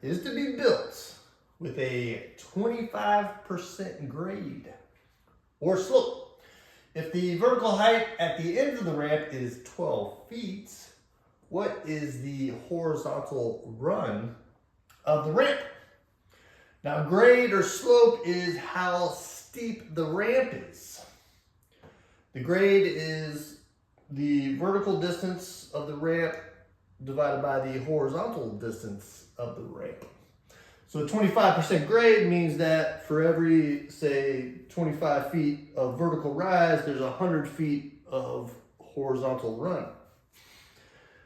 is to be built with a 25% grade or slope. If the vertical height at the end of the ramp is 12 feet, what is the horizontal run of the ramp? Now, grade or slope is how steep the ramp is. The grade is the vertical distance of the ramp divided by the horizontal distance of the ramp. So 25% grade means that for every, say, 25 feet of vertical rise, there's 100 feet of horizontal run.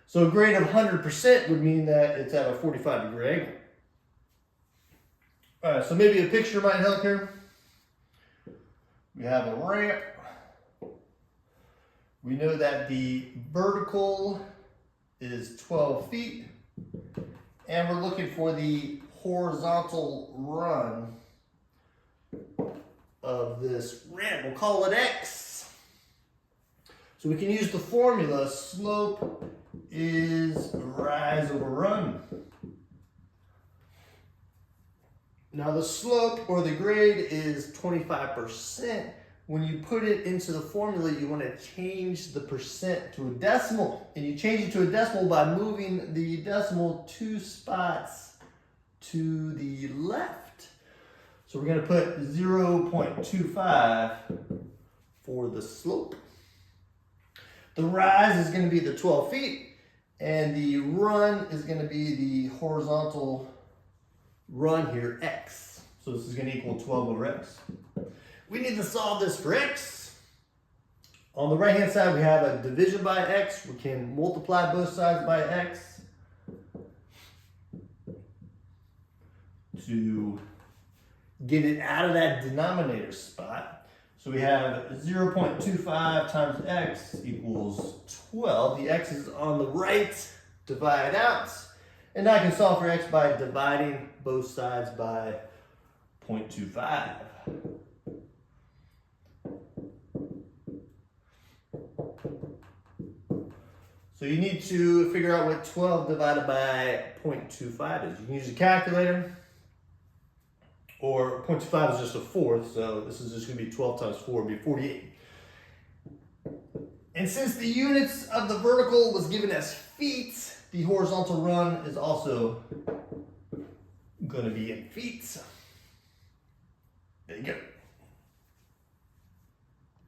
So a grade of 100% would mean that it's at a 45-degree angle. All right, so maybe a picture might help here. We have a ramp. We know that the vertical is 12 feet, and we're looking for the horizontal run of this ramp. We'll call it X. So we can use the formula, slope is rise over run. Now the slope or the grade is 25%. When you put it into the formula, you want to change the percent to a decimal. And you change it to a decimal by moving the decimal 2 spots to the left. So we're going to put 0.25 for the slope. The rise is going to be the 12 feet, and the run is going to be the horizontal run here, X. So this is going to equal 12 over X. We need to solve this for X. On the right hand side, we have a division by X. We can multiply both sides by X to get it out of that denominator spot. So we have 0.25 times X equals 12. The X is on the right, divide out. And now I can solve for X by dividing both sides by 0.25. So you need to figure out what 12 divided by 0.25 is. You can use a calculator, or 0.25 is just a fourth, so this is just going to be 12 times 4 would be 48. And since the units of the vertical was given as feet, the horizontal run is also going to be in feet. There you go.